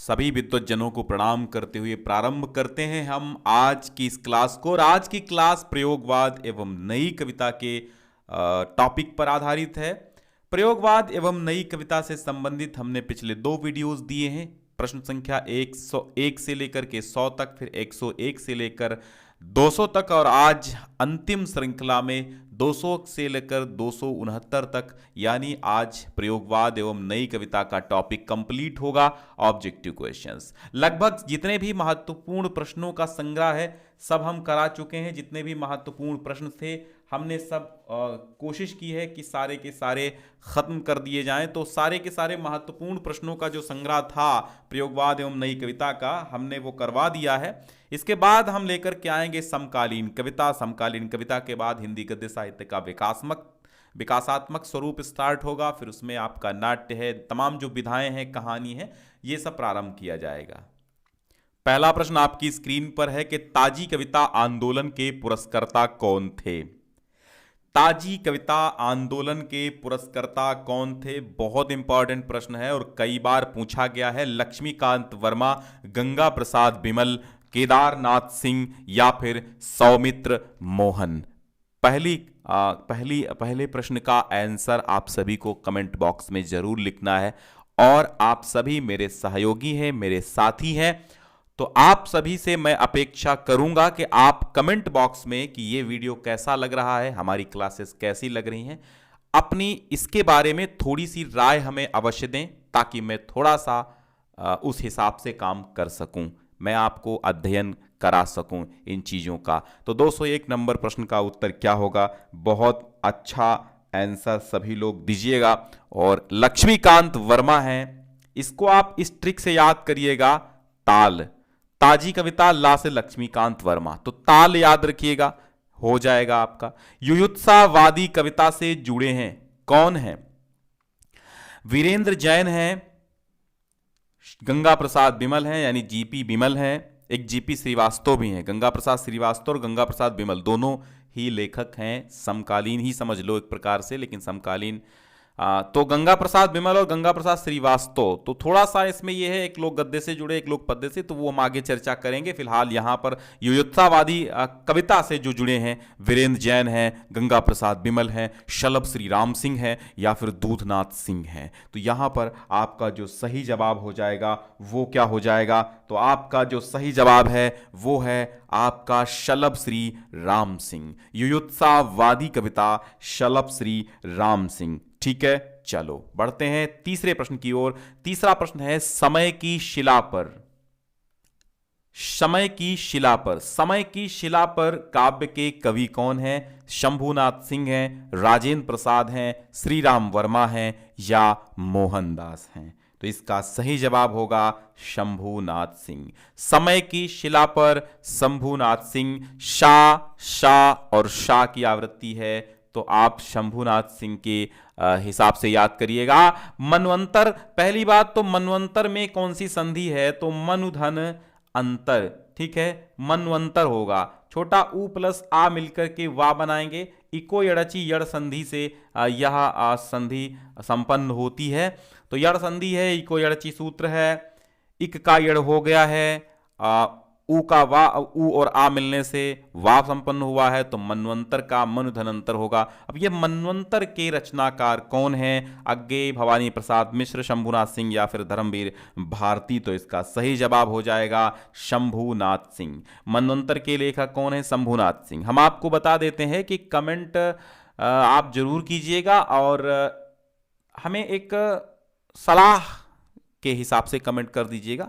सभी विद्वज्जनों को प्रणाम करते हुए प्रारंभ करते हैं हम आज की इस क्लास को। और आज की क्लास प्रयोगवाद एवं नई कविता के टॉपिक पर आधारित है। प्रयोगवाद एवं नई कविता से संबंधित हमने पिछले 2 वीडियोस दिए हैं। प्रश्न संख्या 101 से लेकर के 100 तक, फिर 101 से लेकर 200 तक, और आज अंतिम श्रृंखला में 200 से लेकर 269 तक, यानी आज प्रयोगवाद एवं नई कविता का टॉपिक कंप्लीट होगा। ऑब्जेक्टिव क्वेश्चंस, लगभग जितने भी महत्वपूर्ण प्रश्नों का संग्रह है सब हम करा चुके हैं। जितने भी महत्वपूर्ण प्रश्न थे हमने सब कोशिश की है कि सारे के सारे खत्म कर दिए जाएं। तो सारे के सारे महत्वपूर्ण प्रश्नों का जो संग्रह था प्रयोगवाद एवं नई कविता का, हमने वो करवा दिया है। इसके बाद हम लेकर के आएंगे समकालीन कविता। समकालीन कविता के बाद हिंदी गद्य साहित्य का विकासात्मक स्वरूप स्टार्ट होगा। फिर उसमें आपका नाट्य है, तमाम जो विधाएं हैं, कहानी है, ये सब प्रारंभ किया जाएगा। पहला प्रश्न आपकी स्क्रीन पर है कि ताजी कविता आंदोलन के पुरस्कर्ता कौन थे। ताजी कविता आंदोलन के पुरस्कर्ता कौन थे, बहुत इंपॉर्टेंट प्रश्न है और कई बार पूछा गया है। लक्ष्मीकांत वर्मा, गंगा प्रसाद बिमल, केदारनाथ सिंह या फिर सौमित्र मोहन। पहले प्रश्न का आंसर आप सभी को कमेंट बॉक्स में जरूर लिखना है। और आप सभी मेरे सहयोगी हैं, मेरे साथी हैं, तो आप सभी से मैं अपेक्षा करूंगा कि आप कमेंट बॉक्स में कि ये वीडियो कैसा लग रहा है, हमारी क्लासेस कैसी लग रही हैं, अपनी इसके बारे में थोड़ी सी राय हमें अवश्य दें, ताकि मैं थोड़ा सा उस हिसाब से काम कर सकूं, मैं आपको अध्ययन करा सकूं इन चीज़ों का। तो 201 नंबर प्रश्न का उत्तर क्या होगा? बहुत अच्छा आंसर सभी लोग दीजिएगा। और लक्ष्मीकांत वर्मा हैं, इसको आप इस ट्रिक से याद करिएगा, ताल। ताजी कविता ला से लक्ष्मीकांत वर्मा, तो ताल याद रखिएगा, हो जाएगा आपका। युयुत्सावादी कविता से जुड़े हैं कौन है? वीरेंद्र जैन हैं, गंगा प्रसाद बिमल हैं, यानी जीपी बिमल हैं, एक जीपी श्रीवास्तव भी हैं। गंगा प्रसाद श्रीवास्तव और गंगा प्रसाद बिमल दोनों ही लेखक हैं, समकालीन ही समझ लो एक प्रकार से, लेकिन समकालीन। तो गंगा प्रसाद बिमल और गंगा प्रसाद श्रीवास्तव, तो थोड़ा सा इसमें यह है, एक लोग गद्य से जुड़े, एक लोग पद्य से, तो वो हम आगे चर्चा करेंगे। फिलहाल यहाँ पर युयुत्सावादी कविता से जो जुड़े हैं वीरेंद्र जैन हैं, गंगा प्रसाद बिमल हैं, शलभ श्री राम सिंह हैं या फिर दूधनाथ सिंह हैं। तो यहाँ पर आपका जो सही जवाब हो जाएगा वो क्या हो जाएगा? तो आपका जो सही जवाब है वो है आपका शलभ श्री राम सिंह। युयुत्सावादी कविता शलभ श्री राम सिंह। ठीक है, चलो बढ़ते हैं तीसरे प्रश्न की ओर। तीसरा प्रश्न है समय की शिला पर। समय की शिला पर, समय की शिला पर काव्य के कवि कौन हैं? शंभुनाथ सिंह हैं, राजेंद्र प्रसाद हैं, श्री राम वर्मा हैं या मोहनदास हैं। तो इसका सही जवाब होगा शंभुनाथ सिंह। समय की शिला पर शंभुनाथ सिंह। शाह और शाह की आवृत्ति है, तो आप शंभुनाथ सिंह के हिसाब से याद करिएगा। मनवंतर, पहली बात तो मनवंतर में कौन सी संधि है? तो मनुधन अंतर, ठीक है, मनवंतर होगा। छोटा उ प्लस आ मिलकर के वा बनाएंगे, इको यड़ची यड़ संधि से यह संधि संपन्न होती है। तो यड़ संधि है, इको यड़ची सूत्र है, इक का यड़ हो गया है, उ का वा, उ और आ मिलने से वा संपन्न हुआ है, तो मनवंतर का मनु धनंतर होगा। अब ये मनवंतर के रचनाकार कौन हैं? अज्ञे भवानी प्रसाद मिश्र, शंभुनाथ सिंह या फिर धर्मवीर भारती। तो इसका सही जवाब हो जाएगा शंभुनाथ सिंह। मनवंतर के लेखक कौन है? शंभुनाथ सिंह। हम आपको बता देते हैं कि कमेंट आप जरूर कीजिएगा और हमें एक सलाह के हिसाब से कमेंट कर दीजिएगा,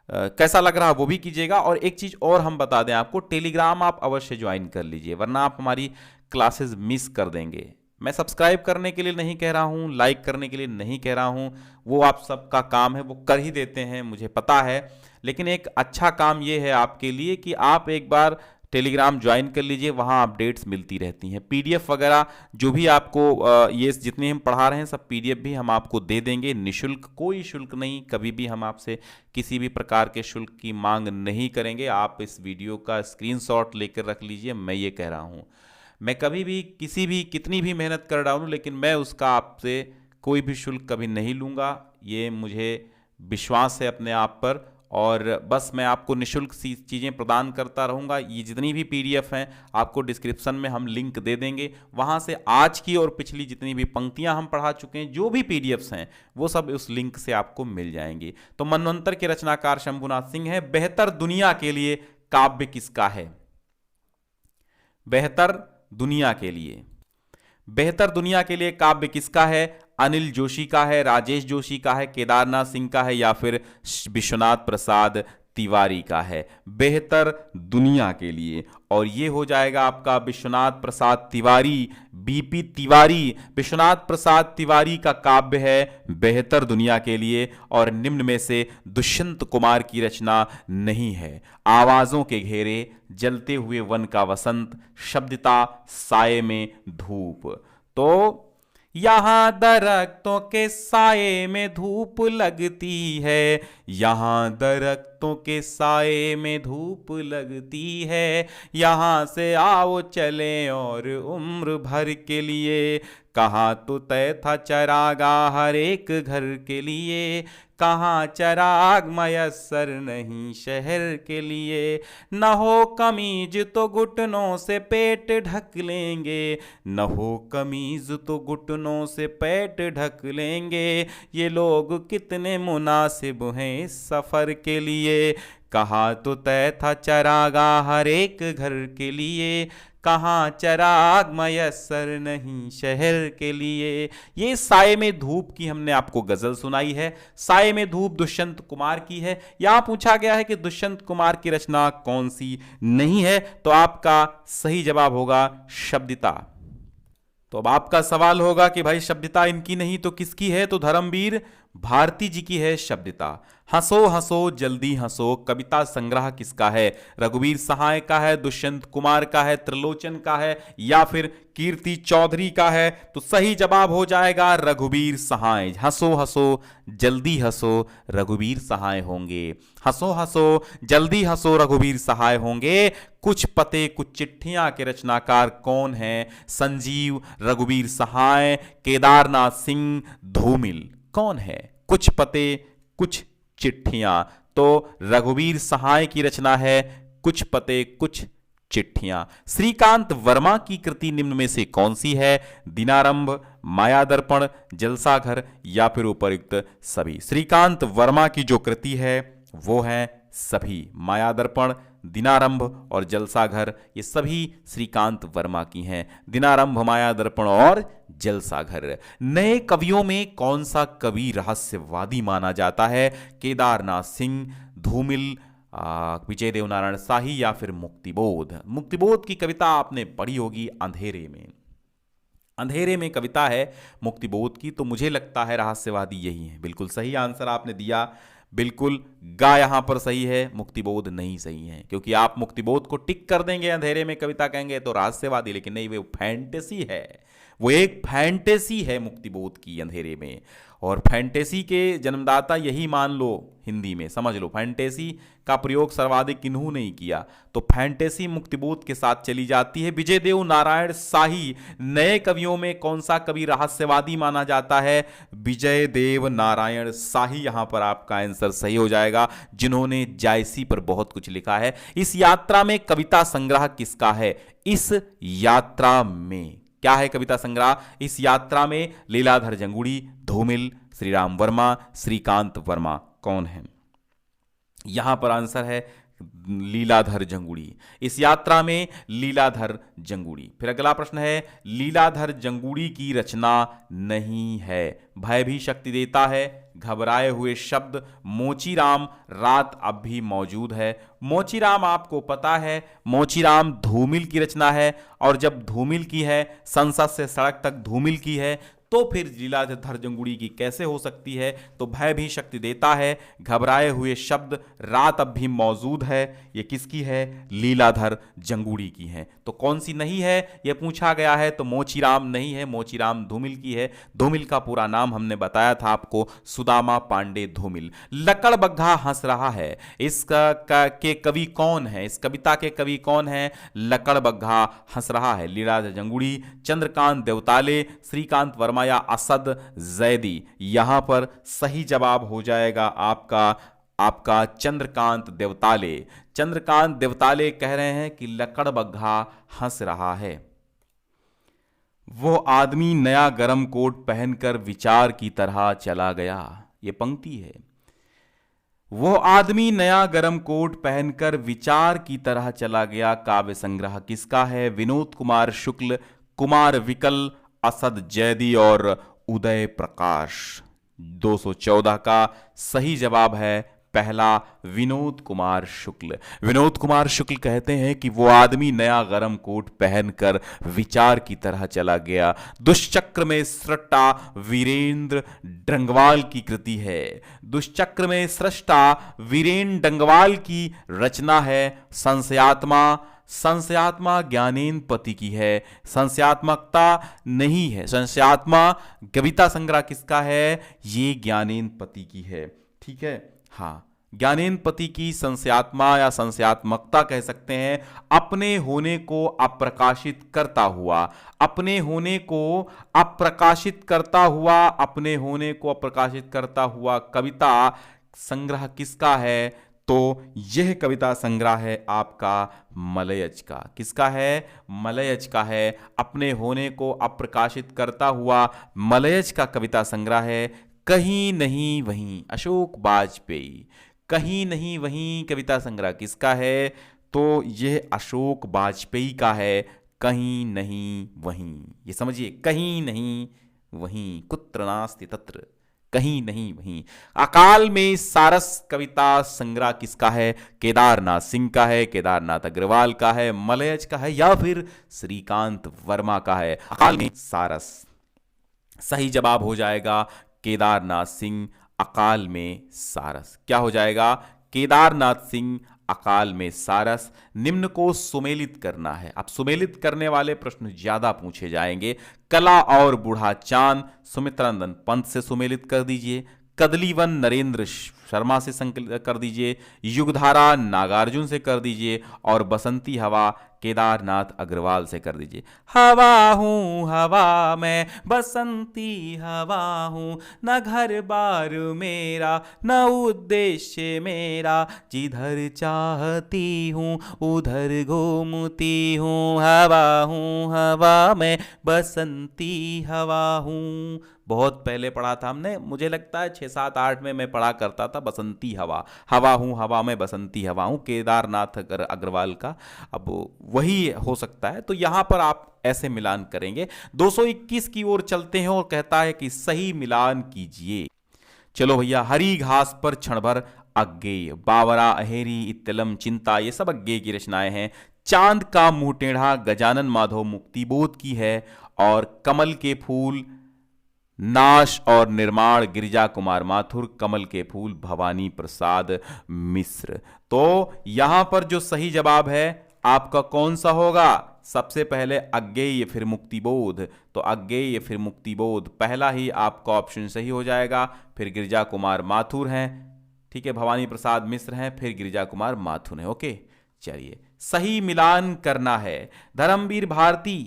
कैसा लग रहा है वो भी कीजिएगा। और एक चीज़ और हम बता दें आपको, टेलीग्राम आप अवश्य ज्वाइन कर लीजिए, वरना आप हमारी क्लासेस मिस कर देंगे। मैं सब्सक्राइब करने के लिए नहीं कह रहा हूँ, लाइक करने के लिए नहीं कह रहा हूँ, वो आप सबका काम है, वो कर ही देते हैं, मुझे पता है। लेकिन एक अच्छा काम ये है आपके लिए कि आप एक बार टेलीग्राम ज्वाइन कर लीजिए, वहाँ अपडेट्स मिलती रहती हैं। पीडीएफ वगैरह जो भी आपको ये जितने हम पढ़ा रहे हैं सब पीडीएफ भी हम आपको दे देंगे निःशुल्क, कोई शुल्क नहीं। कभी भी हम आपसे किसी भी प्रकार के शुल्क की मांग नहीं करेंगे। आप इस वीडियो का स्क्रीनशॉट लेकर रख लीजिए, मैं ये कह रहा हूँ। मैं कभी भी कितनी भी मेहनत कर डालूँ, लेकिन मैं उसका आपसे कोई भी शुल्क कभी नहीं लूँगा। ये मुझे विश्वास है अपने आप पर, और बस मैं आपको निःशुल्क सी चीज़ें प्रदान करता रहूँगा। ये जितनी भी पीडीएफ हैं आपको डिस्क्रिप्शन में हम लिंक दे देंगे, वहाँ से आज की और पिछली जितनी भी पंक्तियाँ हम पढ़ा चुके हैं, जो भी पीडीएफ्स हैं वो सब उस लिंक से आपको मिल जाएंगी। तो मनवंतर के रचनाकार शंभुनाथ सिंह हैं। बेहतर दुनिया के लिए काव्य किसका है? बेहतर दुनिया के लिए, बेहतर दुनिया के लिए काव्य किसका है? अनिल जोशी का है, राजेश जोशी का है, केदारनाथ सिंह का है, या फिर विश्वनाथ प्रसाद तिवारी का है? बेहतर दुनिया के लिए, और ये हो जाएगा आपका विश्वनाथ प्रसाद तिवारी, बीपी तिवारी। विश्वनाथ प्रसाद तिवारी का काव्य है बेहतर दुनिया के लिए, और निम्न में से दुष्यंत कुमार की रचना नहीं है। आवाजों के घेरे, जलते हुए वन का वसंत, शब्दता, साये में धूप। तो यहाँ दरख्तों के साये में धूप लगती है, यहाँ दरख्तों के साये में धूप लगती है, यहाँ से आओ चलें और उम्र भर के लिए, कहाँ तो तय था चरागा हर एक घर के लिए, कहाँ चराग मयस्सर नहीं शहर के लिए, न हो कमीज तो घुटनों से पेट ढक लेंगे, न हो कमीज तो घुटनों से पेट ढक लेंगे, ये लोग कितने मुनासिब हैं इस सफ़र के लिए, कहाँ तो तय था चरागा हर एक घर के लिए, कहाँ चराग मयस्सर नहीं शहर के लिए। ये साये में धूप की हमने आपको गजल सुनाई है। साये में धूप दुष्यंत कुमार की है। यहां पूछा गया है कि दुष्यंत कुमार की रचना कौन सी नहीं है, तो आपका सही जवाब होगा शब्दिता। तो अब आपका सवाल होगा कि भाई शब्दिता इनकी नहीं तो किसकी है? तो धर्मवीर भारती जी की है शब्दिता। हंसो हंसो जल्दी हंसो कविता संग्रह किसका है? रघुवीर सहाय का है, दुष्यंत कुमार का है, त्रिलोचन का है, या फिर कीर्ति चौधरी का है? तो सही जवाब हो जाएगा रघुवीर सहाय। हंसो हंसो जल्दी हंसो रघुवीर सहाय होंगे। हंसो हंसो जल्दी हंसो रघुवीर सहाय होंगे। कुछ पते कुछ चिट्ठियां के रचनाकार कौन है? संजीव, रघुवीर सहाय, केदारनाथ सिंह, धूमिल। कौन है? कुछ पते कुछ चिट्ठियां। तो रघुवीर सहाय की रचना है कुछ पते कुछ चिट्ठियां। श्रीकांत वर्मा की कृति निम्न में से कौन सी है? दिनारंभ, मायादर्पण, जलसाघर, या फिर उपयुक्त सभी। श्रीकांत वर्मा की जो कृति है वो है सभी। मायादर्पण, दिनारंभ और जलसाघर, ये सभी श्रीकांत वर्मा की हैं। दिनारंभ, मायादर्पण और जलसाघर। नए कवियों में कौन सा कवि रहस्यवादी माना जाता है? केदारनाथ सिंह, धूमिल, विजय देवनारायण शाही, या फिर मुक्तिबोध। मुक्तिबोध की कविता आपने पढ़ी होगी अंधेरे में। अंधेरे में कविता है मुक्तिबोध की, तो मुझे लगता है रहस्यवादी यही है। बिल्कुल सही आंसर आपने दिया। बिल्कुल गा यहां पर सही है, मुक्तिबोध नहीं सही है, क्योंकि आप मुक्तिबोध को टिक कर देंगे, अंधेरे में कविता कहेंगे तो रहस्यवादी, लेकिन नहीं, वो फैंटेसी है। वो एक फैंटेसी है मुक्तिबोध की अंधेरे में। और फैंटेसी के जन्मदाता यही मान लो, हिंदी में समझ लो, फैंटेसी का प्रयोग सर्वाधिक किन्हों नहीं किया, तो फैंटेसी मुक्तिबोध के साथ चली जाती है। विजय देव नारायण शाही, नए कवियों में कौन सा कवि रहस्यवादी माना जाता है? विजय देव नारायण शाही यहां पर आपका आंसर सही हो जाएगा, जिन्होंने जायसी पर बहुत कुछ लिखा है। इस यात्रा में कविता संग्रह किसका है? इस यात्रा में क्या है कविता संग्रह? इस यात्रा में लीलाधर जंगुड़ी, धूमिल, श्रीराम वर्मा, श्रीकांत वर्मा। कौन है? यहां पर आंसर है लीलाधर जंगुड़ी। इस यात्रा में लीलाधर जंगुड़ी। फिर अगला प्रश्न है, लीलाधर जंगुड़ी की रचना नहीं है। भय भी शक्ति देता है, घबराए हुए शब्द, मोचीराम, रात अब भी मौजूद है। मोचीराम आपको पता है, मोचीराम धूमिल की रचना है, और जब धूमिल की है, संसद से सड़क तक धूमिल की है, तो फिर लीलाधर जंगुड़ी की कैसे हो सकती है? तो भय भी शक्ति देता है, घबराए हुए शब्द, रात अब भी मौजूद है, ये किसकी है? लीलाधर जंगुड़ी की है। तो कौन सी नहीं है ये पूछा गया है, तो मोचीराम नहीं है, मोचीराम धूमिल की है। धूमिल का पूरा नाम हमने बताया था आपको, सुदामा पांडे धूमिल। लकड़बग्घा हंस रहा है, इसका के कवि कौन है? इस कविता के कवि कौन है? लकड़बग्घा हंस रहा है। लीलाधर जंगुड़ी, चंद्रकांत देवताले, श्रीकांत वर्मा, फरमाया असद जैदी। यहां पर सही जवाब हो जाएगा आपका चंद्रकांत देवताले। चंद्रकांत देवताले कह रहे हैं कि लकड़ बग्घा हंस रहा है। वो आदमी नया गरम कोट पहनकर विचार की तरह चला गया। ये पंक्ति है। वो आदमी नया गरम कोट पहनकर विचार की तरह चला गया। काव्य संग्रह किसका है? विनोद कुमार शुक्ल, कुमार विकल, असद जैदी और उदय प्रकाश। 214 का सही जवाब है पहला, विनोद कुमार शुक्ल। विनोद कुमार शुक्ल कहते हैं कि वो आदमी नया गरम कोट पहनकर विचार की तरह चला गया। दुष्चक्र में सृष्टा वीरेंद्र डंगवाल की कृति है। दुष्चक्र में सृष्टा वीरेंद्र डंगवाल की रचना है। संशयात्मा ज्ञानेन्द्र की है। संशयात्मकता नहीं है। संशयात्मा कविता संग्रह किसका है? ये ज्ञानेन्द्र की है। ठीक है, हाँ, ज्ञानेन्द्र की संशयात्मा या संशयात्मकता कह सकते हैं। अपने होने को अप्रकाशित करता हुआ, अपने होने को अप्रकाशित करता हुआ, अपने होने को अप्रकाशित करता हुआ कविता संग्रह किसका है? तो यह कविता संग्रह है आपका मलयज का। किसका है? मलयज का है। अपने होने को अप्रकाशित करता हुआ मलयज का कविता संग्रह है। कहीं नहीं वहीं, अशोक वाजपेयी। कहीं नहीं वहीं कविता संग्रह किसका है? तो यह अशोक वाजपेयी का है। कहीं नहीं वहीं, ये समझिए, कहीं नहीं वहीं, कुत्र नास्ति तत्र, कहीं नहीं वहीं। अकाल में सारस कविता संग्रह किसका है? केदारनाथ सिंह का है, केदारनाथ अग्रवाल का है, मलयज का है या फिर श्रीकांत वर्मा का है? अकाल में सारस। सही जवाब हो जाएगा केदारनाथ सिंह, अकाल में सारस। क्या हो जाएगा? केदारनाथ सिंह, अकाल में सारस। निम्न को सुमेलित करना है। अब सुमेलित करने वाले प्रश्न ज्यादा पूछे जाएंगे। कला और बूढ़ा चांद सुमित्रानंदन पंत से सुमेलित कर दीजिए। कदलीवन नरेंद्र शर्मा से संकलित कर दीजिए। युगधारा नागार्जुन से कर दीजिए और बसंती हवा केदारनाथ अग्रवाल से कर दीजिए। हवा हूँ हवा मैं, बसंती हवा हूँ, न घर बार मेरा न उद्देश्य मेरा, जिधर चाहती हूँ उधर घूमती हूँ। हवा हूँ हवा मैं, बसंती हवा हूँ। बहुत पहले पढ़ा था हमने, मुझे लगता है 6, 7, 8 में मैं पढ़ा करता था बसंती हवा। हवा हूँ हवा में, बसंती हवा हूँ, केदारनाथ अग्रवाल का। अब वही हो सकता है, तो यहां पर आप ऐसे मिलान करेंगे। 221 की ओर चलते हैं और कहता है कि सही मिलान कीजिए। चलो भैया, हरी घास पर क्षण भर अज्ञेय, बावरा, अहेरी, इत्तलम, चिंता, ये सब अज्ञेय की रचनाएं हैं। चांद का मुंह टेढ़ा गजानन माधव मुक्तिबोध की है और कमल के फूल नाश और निर्माण गिरिजा कुमार माथुर, कमल के फूल भवानी प्रसाद मिश्र। तो यहां पर जो सही जवाब है आपका कौन सा होगा? सबसे पहले अज्ञेय फिर मुक्तिबोध, तो अज्ञेय फिर मुक्तिबोध पहला ही आपका ऑप्शन सही हो जाएगा। फिर गिरिजा कुमार माथुर हैं, ठीक है, भवानी प्रसाद मिश्र हैं, फिर गिरिजा कुमार माथुर हैं। ओके, चलिए सही मिलान करना है। धर्मवीर भारती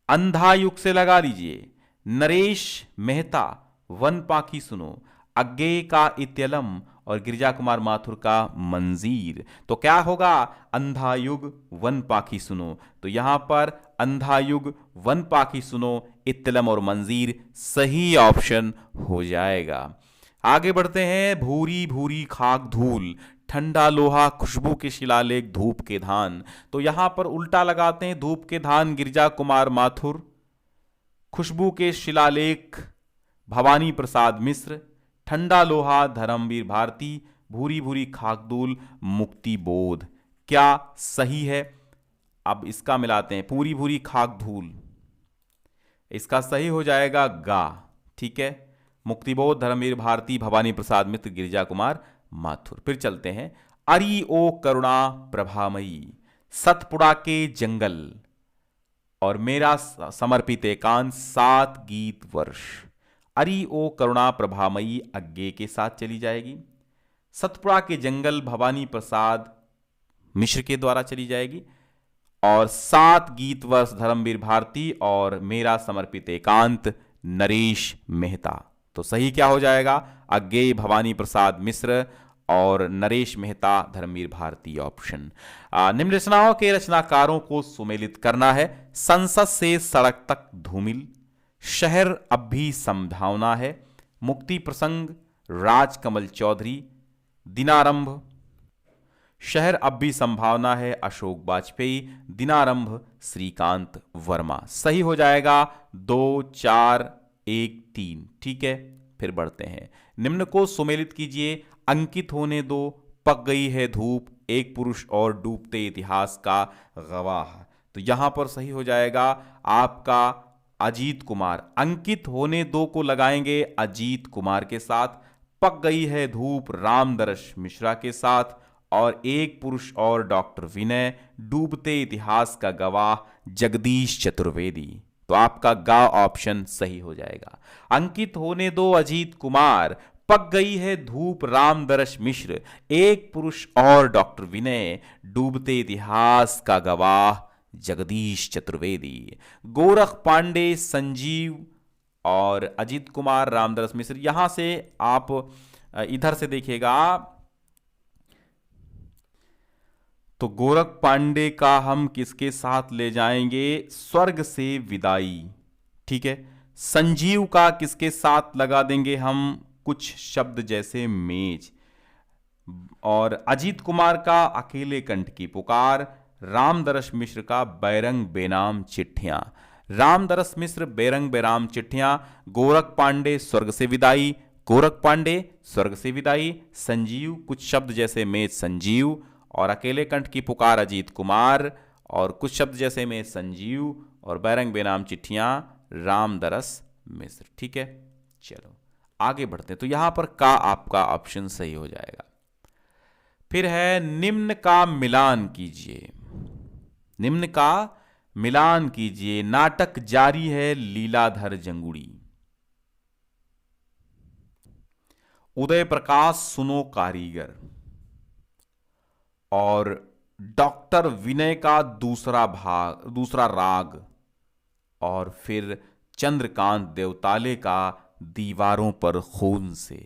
अंधा युग से लगा लीजिए। नरेश मेहता वन पाखी सुनो, अज्ञेय का इत्यलम और गिरिजा कुमार माथुर का मंजीर। तो क्या होगा? अंधा युग वन पाखी सुनो। तो यहां पर अंधा युग वन पाखी सुनो, इत्यलम और मंजीर सही ऑप्शन हो जाएगा। आगे बढ़ते हैं। भूरी भूरी खाक धूल, ठंडा लोहा, खुशबू के शिलालेख, धूप के धान। तो यहां पर उल्टा लगाते हैं। धूप के धान गिरिजा कुमार माथुर, खुशबू के शिलालेख भवानी प्रसाद मिश्र, ठंडा लोहा धर्मवीर भारती, भूरी भूरी खाकधूल मुक्तिबोध। क्या सही है? अब इसका मिलाते हैं। पूरी भूरी खाकधूल, इसका सही हो जाएगा गा, ठीक है। मुक्तिबोध धर्मवीर भारती, भवानी प्रसाद मिश्र, गिरिजा कुमार माथुर। फिर चलते हैं। अरि ओ करुणा प्रभामयी, सतपुड़ा के जंगल और मेरा समर्पित एकांत, 7 गीत वर्ष। अरि ओ करुणा प्रभामयी अज्ञेय के साथ चली जाएगी। सतपुड़ा के जंगल भवानी प्रसाद मिश्र के द्वारा चली जाएगी और 7 गीत वर्ष धर्मवीर भारती और मेरा समर्पित एकांत नरेश मेहता। तो सही क्या हो जाएगा? अज्ञेय भवानी प्रसाद मिश्र और नरेश मेहता धर्मवीर भारती ऑप्शन। निम्न रचनाओं के रचनाकारों को सुमेलित करना है। संसद से सड़क तक धूमिल, शहर अब भी संभावना है, मुक्ति प्रसंग राजकमल चौधरी, दिनारंभ शहर अब भी संभावना है अशोक वाजपेयी, दिनारंभ श्रीकांत वर्मा। सही हो जाएगा 2, 4, 1, 3। ठीक है, फिर बढ़ते हैं। निम्न को सुमेलित कीजिए। अंकित होने दो, पक गई है धूप, एक पुरुष और डूबते इतिहास का गवाह। तो यहां पर सही हो जाएगा आपका अजीत कुमार। अंकित होने दो को लगाएंगे अजीत कुमार के साथ, पक गई है धूप रामदरस मिश्रा के साथ, और एक पुरुष और डॉक्टर विनय, डूबते इतिहास का गवाह जगदीश चतुर्वेदी। तो आपका गा ऑप्शन सही हो जाएगा। अंकित होने दो अजीत कुमार, पक गई है धूप रामदरस मिश्र, एक पुरुष और डॉक्टर विनय, डूबते इतिहास का गवाह जगदीश चतुर्वेदी। गोरख पांडे, संजीव और अजीत कुमार, रामदरस मिश्र। यहां से आप इधर से देखिएगा, तो गोरख पांडे का हम किसके साथ ले जाएंगे? स्वर्ग से विदाई। ठीक है। संजीव का किसके साथ लगा देंगे हम? कुछ शब्द जैसे मेज। और अजीत कुमार का अकेले कंठ की पुकार, रामदरस मिश्र का बैरंग बेनाम चिट्ठियां। रामदरस मिश्र बैरंग बेनाम चिट्ठियां, गोरख पांडे स्वर्ग से विदाई, गोरख पांडे स्वर्ग से विदाई, संजीव कुछ शब्द जैसे मेज संजीव, और अकेले कंठ की पुकार अजीत कुमार, और कुछ शब्द जैसे मेज संजीव, और बैरंग बेनाम चिट्ठियां रामदरस मिश्र। ठीक है, चलो आगे बढ़ते हैं। तो यहां पर का आपका ऑप्शन सही हो जाएगा। फिर है निम्न का मिलान कीजिए। निम्न का मिलान कीजिए। नाटक जारी है लीलाधर जंगुड़ी, उदय प्रकाश सुनो कारीगर, और डॉक्टर विनय का दूसरा राग, और फिर चंद्रकांत देवताले का दीवारों पर खून से।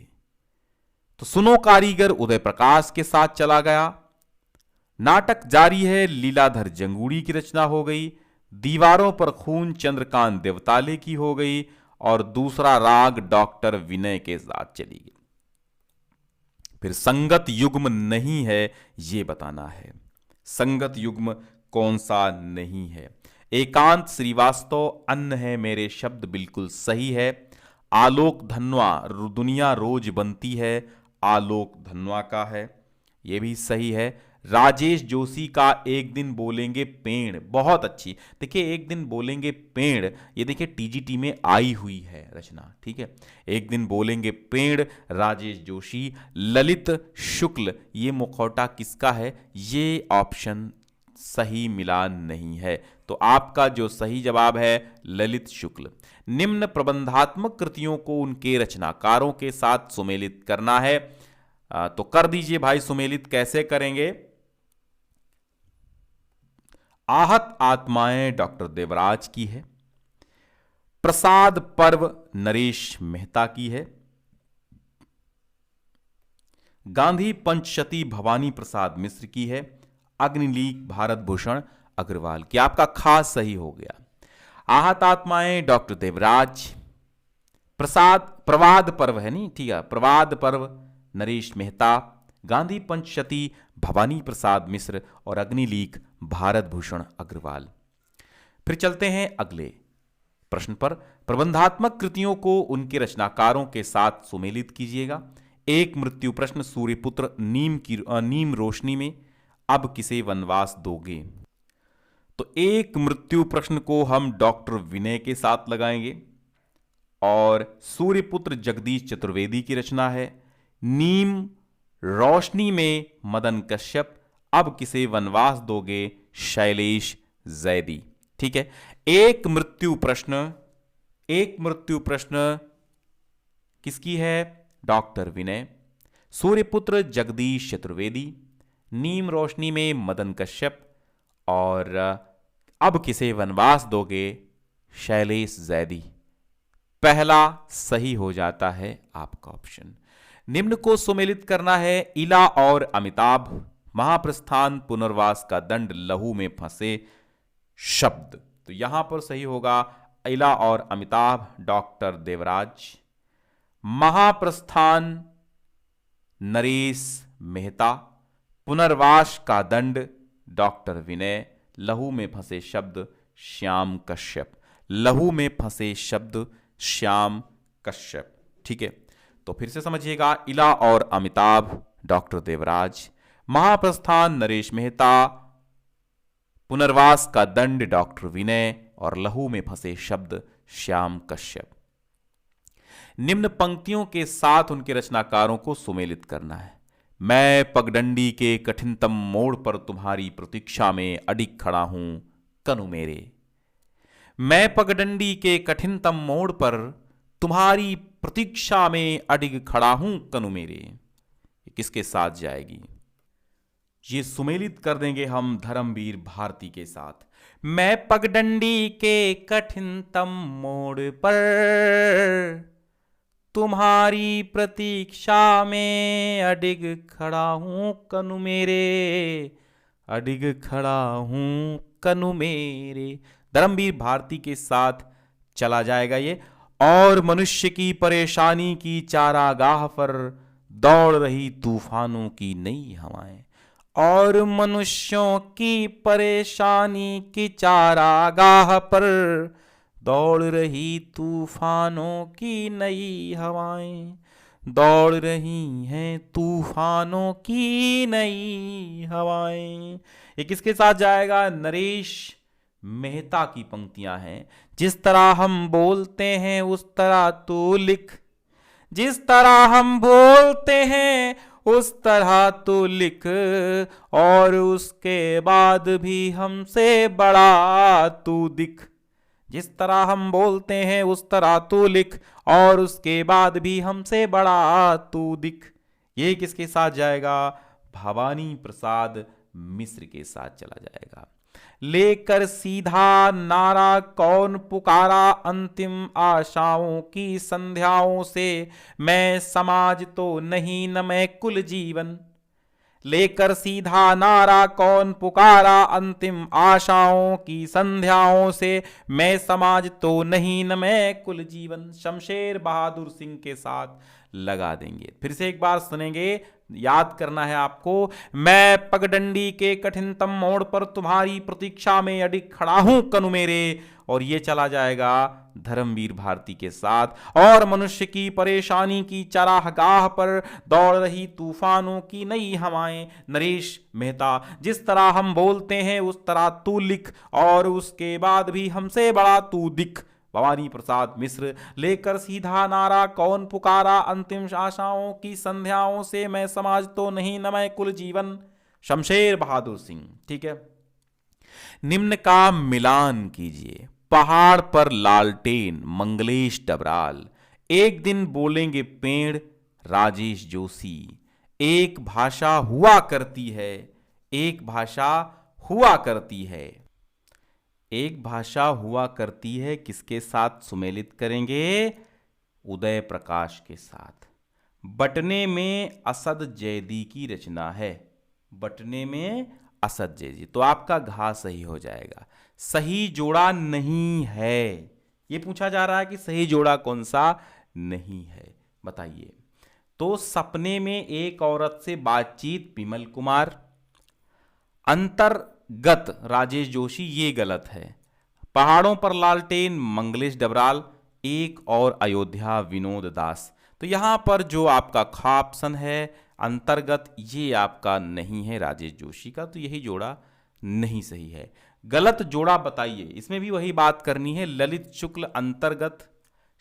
तो सुनो कारीगर उदय प्रकाश के साथ चला गया, नाटक जारी है लीलाधर जंगूड़ी की रचना हो गई, दीवारों पर खून चंद्रकांत देवताले की हो गई, और दूसरा राग डॉक्टर विनय के साथ चली गई। फिर संगत युग्म नहीं है यह बताना है। संगत युग्म कौन सा नहीं है? एकांत श्रीवास्तव, अन्न है मेरे शब्द बिल्कुल सही है। आलोक धनवा, दुनिया रोज बनती है, आलोक धनवा का है, यह भी सही है। राजेश जोशी का एक दिन बोलेंगे पेड़, बहुत अच्छी। देखिए एक दिन बोलेंगे पेड़, ये देखिए टीजीटी में आई हुई है रचना। ठीक है, एक दिन बोलेंगे पेड़, राजेश जोशी। ललित शुक्ल, ये मुखौटा किसका है? ये ऑप्शन सही मिलान नहीं है। तो आपका जो सही जवाब है ललित शुक्ल। निम्न प्रबंधात्मक कृतियों को उनके रचनाकारों के साथ सुमेलित करना है। तो कर दीजिए भाई सुमेलित। कैसे करेंगे? आहत आत्माएं डॉक्टर देवराज की है, प्रसाद पर्व नरेश मेहता की है, गांधी पंचशती भवानी प्रसाद मिश्र की है, अग्निलीक भारत भूषण अग्रवाल की। आपका खास सही हो गया। आहत आत्माएं डॉक्टर देवराज, प्रवाद पर्व है नहीं, ठीक है, प्रवाद पर्व नरेश मेहता, गांधी पंचशती भवानी प्रसाद मिश्र, और अग्निलीक भारत भूषण अग्रवाल। फिर चलते हैं अगले प्रश्न पर। प्रबंधात्मक कृतियों को उनके रचनाकारों के साथ सुमेलित कीजिएगा। एक मृत्यु प्रश्न, सूर्यपुत्र, नीम रोशनी में, अब किसे वनवास दोगे। तो एक मृत्यु प्रश्न को हम डॉक्टर विनय के साथ लगाएंगे, और सूर्यपुत्र जगदीश चतुर्वेदी की रचना है। नीम रोशनी में मदन कश्यप, अब किसे वनवास दोगे शैलेश जैदी। ठीक है, एक मृत्यु प्रश्न किसकी है? डॉक्टर विनय। सूर्यपुत्र जगदीश चतुर्वेदी, नीम रोशनी में मदन कश्यप, और अब किसे वनवास दोगे शैलेश जैदी। पहला सही हो जाता है आपका ऑप्शन। निम्न को सुमेलित करना है। इला और अमिताभ, महाप्रस्थान, पुनर्वास का दंड, लहू में फंसे शब्द। तो यहां पर सही होगा इला और अमिताभ, डॉक्टर देवराज। महाप्रस्थान नरेश मेहता, पुनर्वास का दंड डॉक्टर विनय, लहू में फंसे शब्द श्याम कश्यप। लहू में फंसे शब्द श्याम कश्यप। ठीक है, तो फिर से समझिएगा। इला और अमिताभ डॉक्टर देवराज, महाप्रस्थान नरेश मेहता, पुनर्वास का दंड डॉक्टर विनय और लहू में फंसे शब्द श्याम कश्यप। निम्न पंक्तियों के साथ उनके रचनाकारों को सुमेलित करना है। मैं पगडंडी के कठिनतम मोड़ पर तुम्हारी प्रतीक्षा में अडिग खड़ा हूं कनु मेरे। मैं पगडंडी के कठिनतम मोड़ पर तुम्हारी प्रतीक्षा में अडिग खड़ा हूं कनु मेरे। ये किसके साथ जाएगी? ये सुमेलित कर देंगे हम धर्मवीर भारती के साथ। मैं पगडंडी के कठिनतम मोड़ पर तुम्हारी प्रतीक्षा में अडिग खड़ा हूं कनु मेरे, अडिग खड़ा हूं कनु मेरे। धर्मवीर भारती के साथ चला जाएगा ये। और मनुष्य की परेशानी की चारागाह पर दौड़ रही तूफानों की नई हवाएं। और मनुष्यों की परेशानी की चारागाह पर दौड़ रही तूफानों की नई हवाएं, दौड़ रही हैं तूफानों की नई हवाएं। ये किसके साथ जाएगा? नरेश मेहता की पंक्तियां हैं। जिस तरह हम बोलते हैं उस तरह तू लिख, जिस तरह हम बोलते हैं उस तरह तू लिख, और उसके बाद भी हमसे बड़ा तू दिख। जिस तरह हम बोलते हैं उस तरह तू लिख, और उसके बाद भी हमसे बड़ा तू दिख। ये किसके साथ जाएगा? भवानी प्रसाद मिश्र के साथ चला जाएगा। लेकर सीधा नारा कौन पुकारा अंतिम आशाओं की संध्याओं से, मैं समाज तो नहीं न मैं कुल जीवन। लेकर सीधा नारा कौन पुकारा अंतिम आशाओं की संध्याओं से, मैं समाज तो नहीं न मैं कुल जीवन। शमशेर बहादुर सिंह के साथ लगा देंगे। फिर से एक बार सुनेंगे, याद करना है आपको। मैं पगडंडी के कठिनतम मोड़ पर तुम्हारी प्रतीक्षा में अडिग खड़ा हूं कनु मेरे, और ये चला जाएगा धर्मवीर भारती के साथ। और मनुष्य की परेशानी की चरागाह पर दौड़ रही तूफानों की नई हवाएं, नरेश मेहता। जिस तरह हम बोलते हैं उस तरह तू लिख, और उसके बाद भी हमसे बड़ा तू दिख, भवानी प्रसाद मिश्र। लेकर सीधा नारा कौन पुकारा अंतिम आशाओं की संध्याओं से, मैं समाज तो नहीं न मैं कुल जीवन, शमशेर बहादुर सिंह। ठीक है, निम्न का मिलान कीजिए। पहाड़ पर लालटेन मंगलेश डबराल, एक दिन बोलेंगे पेड़ राजेश जोशी। एक भाषा हुआ करती है, एक भाषा हुआ करती है। एक भाषा हुआ करती है किसके साथ सुमेलित करेंगे? उदय प्रकाश के साथ। बटने में असद जैदी की रचना है। बटने में असद जैदी, तो आपका घा सही हो जाएगा। सही जोड़ा नहीं है, ये पूछा जा रहा है कि सही जोड़ा कौन सा नहीं है, बताइए। तो सपने में एक औरत से बातचीत विमल कुमार, अंतर्गत राजेश जोशी, ये गलत है। पहाड़ों पर लालटेन मंगलेश डबराल, एक और अयोध्या विनोद दास। तो यहां पर जो आपका खा ऑप्शन है अंतर्गत, ये आपका नहीं है राजेश जोशी का, तो यही जोड़ा नहीं सही है। गलत जोड़ा बताइए, इसमें भी वही बात करनी है। ललित शुक्ल अंतर्गत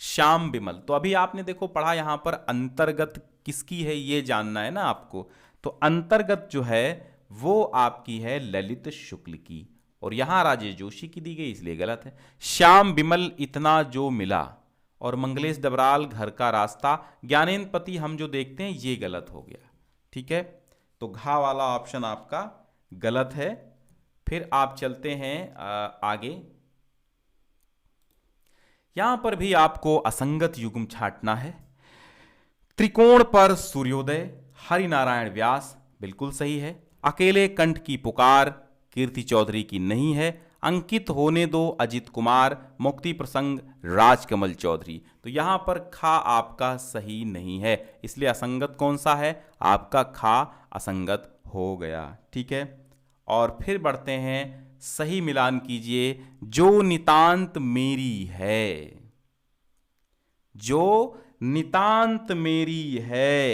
श्याम विमल, तो अभी आपने देखो पढ़ा, यहां पर अंतर्गत किसकी है ये जानना है ना आपको। तो अंतर्गत जो है वो आपकी है ललित शुक्ल की, और यहां राजेश जोशी की दी गई इसलिए गलत है। श्याम विमल इतना जो मिला, और मंगलेश डबराल घर का रास्ता, ज्ञानेंद्र पति हम जो देखते हैं ये गलत हो गया। ठीक है, तो घा वाला ऑप्शन आपका गलत है। फिर आप चलते हैं आगे। यहां पर भी आपको असंगत युग्म छांटना है। त्रिकोण पर सूर्योदय, हरिनारायण व्यास, बिल्कुल सही है। अकेले कंठ की पुकार, कीर्ति चौधरी की नहीं है। अंकित होने दो, अजित कुमार। मुक्ति प्रसंग, राजकमल चौधरी। तो यहां पर खा आपका सही नहीं है, इसलिए असंगत कौन सा है? आपका खा असंगत हो गया। ठीक है, और फिर बढ़ते हैं, सही मिलान कीजिए। जो नितांत मेरी है, जो नितांत मेरी है,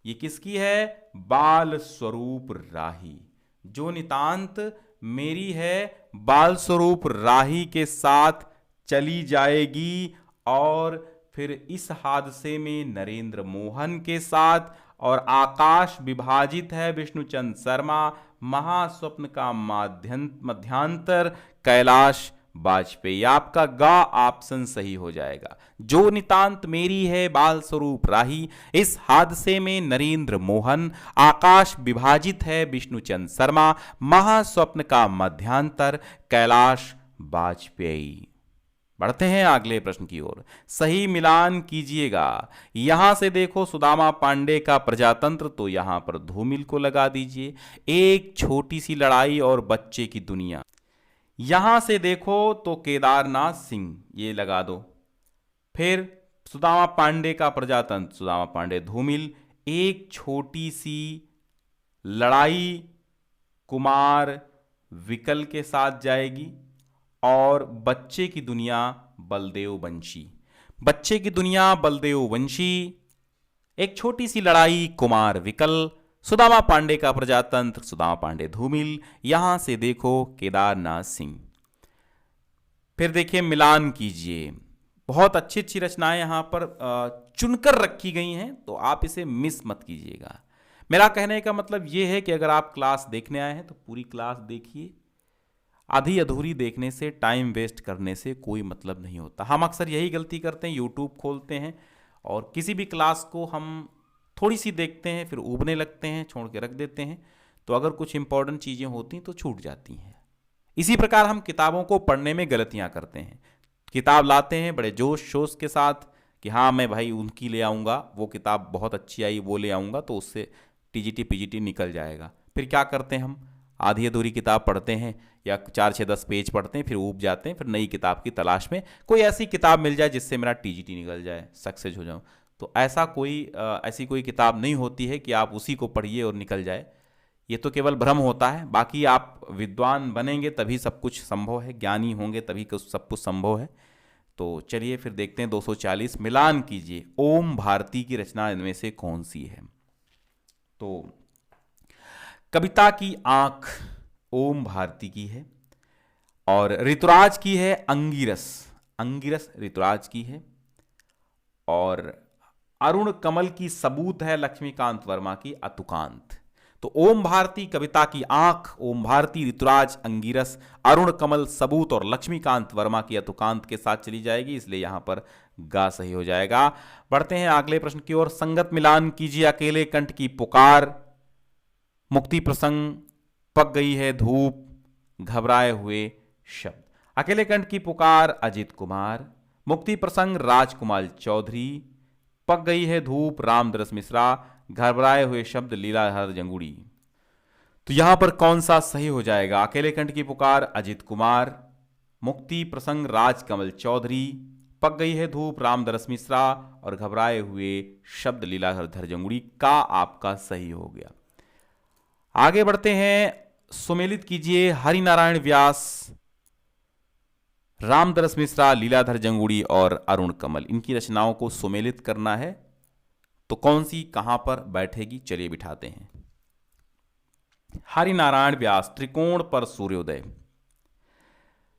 ये किसकी है? बाल स्वरूप राही। जो नितांत मेरी है बाल स्वरूप राही के साथ चली जाएगी, और फिर इस हादसे में नरेंद्र मोहन के साथ, और आकाश विभाजित है विष्णुचंद शर्मा, महास्वप्न का मध्यांतर कैलाश वाजपेयी। आपका गा ऑप्शन सही हो जाएगा। जो नितांत मेरी है बाल स्वरूप राही, इस हादसे में नरेंद्र मोहन, आकाश विभाजित है विष्णुचंद शर्मा, महास्वप्न का मध्यांतर कैलाश वाजपेयी। बढ़ते हैं अगले प्रश्न की ओर। सही मिलान कीजिएगा। यहां से देखो सुदामा पांडे का प्रजातंत्र, तो यहां पर धूमिल को लगा दीजिए। एक छोटी सी लड़ाई और बच्चे की दुनिया, यहां से देखो तो केदारनाथ सिंह, ये लगा दो। फिर सुदामा पांडे का प्रजातंत्र, सुदामा पांडे धूमिल। एक छोटी सी लड़ाई कुमार विकल के साथ जाएगी, और बच्चे की दुनिया बलदेव वंशी। बच्चे की दुनिया बलदेव वंशी, एक छोटी सी लड़ाई कुमार विकल, सुदामा पांडे का प्रजातंत्र, सुदामा पांडे धूमिल। यहां से देखो केदारनाथ सिंह। फिर देखिए मिलान कीजिए। बहुत अच्छी अच्छी रचनाएं यहां पर चुनकर रखी गई हैं, तो आप इसे मिस मत कीजिएगा। मेरा कहने का मतलब यह है कि अगर आप क्लास देखने आए हैं तो पूरी क्लास देखिए। आधी अधूरी देखने से, टाइम वेस्ट करने से कोई मतलब नहीं होता। हम अक्सर यही गलती करते हैं, यूट्यूब खोलते हैं और किसी भी क्लास को हम थोड़ी सी देखते हैं, फिर ऊबने लगते हैं, छोड़ के रख देते हैं, तो अगर कुछ इंपॉर्टेंट चीज़ें होती हैं तो छूट जाती हैं। इसी प्रकार हम किताबों को पढ़ने में गलतियां करते हैं। किताब लाते हैं बड़े जोश शोश के साथ कि हाँ मैं भाई उनकी ले आऊँगा, वो किताब बहुत अच्छी आई वो ले आऊँगा, तो उससे टीजीटी पीजीटी निकल जाएगा। फिर क्या करते हैं हम? आधी अधूरी किताब पढ़ते हैं या 4-6-10 पेज पढ़ते हैं, फिर ऊब जाते हैं, फिर नई किताब की तलाश में कोई ऐसी किताब मिल जाए जिससे मेरा टीजीटी निकल जाए, सक्सेस हो जाऊं। तो ऐसी कोई किताब नहीं होती है कि आप उसी को पढ़िए और निकल जाए। ये तो केवल भ्रम होता है। बाकी आप विद्वान बनेंगे तभी सब कुछ संभव है, ज्ञानी होंगे तभी सब कुछ संभव है। तो चलिए फिर देखते हैं 240। मिलान कीजिए। ओम भारती की रचना इनमें से कौन सी है? तो कविता की आंख ओम भारती की है, और ऋतुराज की है अंगिरस। अंगिरस ऋतुराज की है, और अरुण कमल की सबूत है लक्ष्मीकांत वर्मा की अतुकांत। तो ओम भारती कविता की आंख, ओम भारती ऋतुराज अंगिरस, अरुण कमल सबूत और लक्ष्मीकांत वर्मा की अतुकांत के साथ चली जाएगी, इसलिए यहां पर गा सही हो जाएगा। बढ़ते हैं अगले प्रश्न की ओर। संगत मिलान कीजिए। अकेले कंठ की पुकार, मुक्ति प्रसंग, पक गई है धूप, घबराए हुए शब्द। अकेले कंठ की पुकार अजित कुमार, मुक्ति प्रसंग राजकुमार चौधरी, पक गई है धूप रामदरस मिश्रा, घबराए हुए शब्द लीलाधर जंगुड़ी। तो यहां पर कौन सा सही हो जाएगा? अकेले कंठ की पुकार अजित कुमार, मुक्ति प्रसंग राजकमल चौधरी, पक गई है धूप रामदरस मिश्रा, और घबराए हुए शब्द लीलाधर जंगुड़ी का आपका सही हो गया। आगे बढ़ते हैं। सुमेलित कीजिए। हरिनारायण व्यास, रामदरस मिश्रा, लीलाधर जंगुड़ी और अरुण कमल, इनकी रचनाओं को सुमेलित करना है, तो कौन सी कहां पर बैठेगी? चलिए बिठाते हैं। हरिनारायण व्यास, त्रिकोण पर सूर्योदय।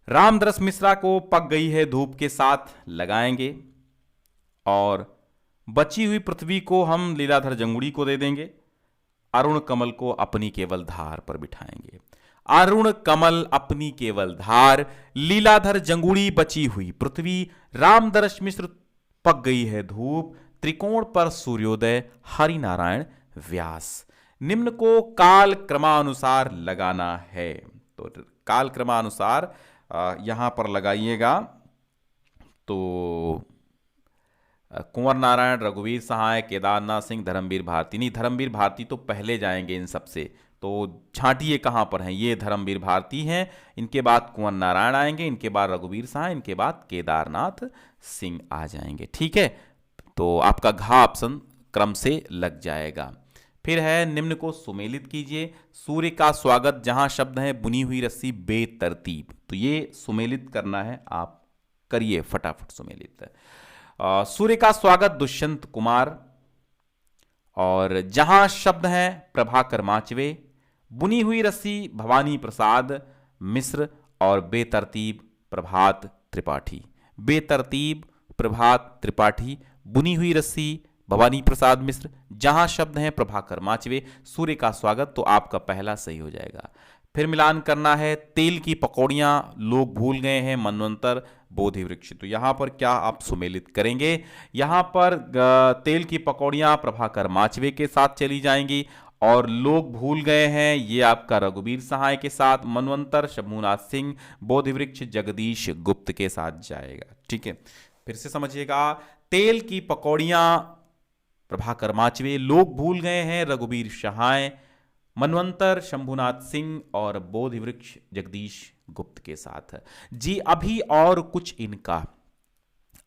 रामदरस मिश्रा को पक गई है धूप के साथ लगाएंगे, और बची हुई पृथ्वी को हम लीलाधर जंगुड़ी को दे देंगे। अरुण कमल को अपनी केवल धार पर बिठाएंगे। अरुण कमल अपनी केवल धार, लीलाधर जंगुड़ी बची हुई पृथ्वी, रामदरस मिश्र पक गई है धूप, त्रिकोण पर सूर्योदय, हरिनारायण व्यास। निम्न को काल क्रमानुसार लगाना है, तो काल क्रमानुसार यहां पर लगाइएगा। तो कुंवर नारायण, रघुवीर सहाय, केदारनाथ सिंह, धर्मवीर भारती। नहीं, धर्मवीर भारती तो पहले जाएंगे इन सबसे, तो छांटिए कहाँ पर हैं। ये धर्मवीर भारती हैं, इनके बाद कुंवर नारायण आएंगे, इनके बाद रघुवीर सहाय, इनके बाद केदारनाथ सिंह आ जाएंगे। ठीक है, तो आपका घ ऑप्शन क्रम से लग जाएगा। फिर है निम्न को सुमेलित कीजिए। सूर्य का स्वागत, जहां शब्द है बुनी हुई रस्सी बेतरतीब, तो ये सुमेलित करना है, आप करिए फटाफट सुमेलित। सूर्य का स्वागत दुष्यंत कुमार, और जहां शब्द है प्रभाकर माचवे, बुनी हुई रस्सी भवानी प्रसाद मिश्र, और बेतरतीब प्रभात त्रिपाठी। बेतरतीब प्रभात त्रिपाठी, बुनी हुई रस्सी भवानी प्रसाद मिश्र, जहां शब्द हैं प्रभाकर माचवे, सूर्य का स्वागत, तो आपका पहला सही हो जाएगा। फिर मिलान करना है। तेल की पकौड़ियां लोग भूल गए हैं, मनवंतर बोधि वृक्ष, तो यहां पर क्या आप सुमेलित करेंगे। यहां पर तेल की पकौड़ियां प्रभाकर माचवे के साथ चली जाएंगी, और लोग भूल गए हैं ये आपका रघुवीर सहाय के साथ, मनवंतर शंभूनाथ सिंह, बोधि वृक्ष जगदीश गुप्त के साथ जाएगा। ठीक है, फिर से समझिएगा। तेल की पकौड़ियां प्रभाकर माचवे, लोग भूल गए हैं रघुवीर सहाय, मनवंतर शंभूनाथ सिंह, और बोधि वृक्ष जगदीश गुप्त के साथ। जी अभी और कुछ इनका,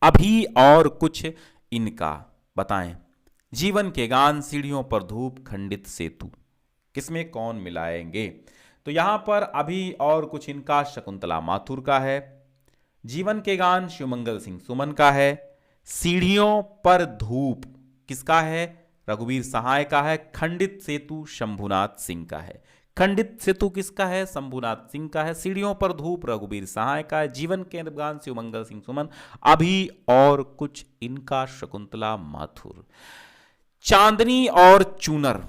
अभी और कुछ इनका बताएं। जीवन के गान, सीढ़ियों पर धूप, खंडित सेतु, किसमें कौन मिलाएंगे। तो यहां पर अभी और कुछ इनका शकुंतला माथुर का है, जीवन के गान शिवमंगल सिंह सुमन का है, सीढ़ियों पर धूप किसका है, रघुवीर सहाय का है, खंडित सेतु शंभुनाथ सिंह का है। खंडित सेतु किसका है, शंभुनाथ सिंह का है, सीढ़ियों पर धूप रघुवीर सहाय का है, जीवन के गान शिवमंगल सिंह सुमन, अभी और कुछ इनका शकुंतला माथुर। चांदनी और चूनर,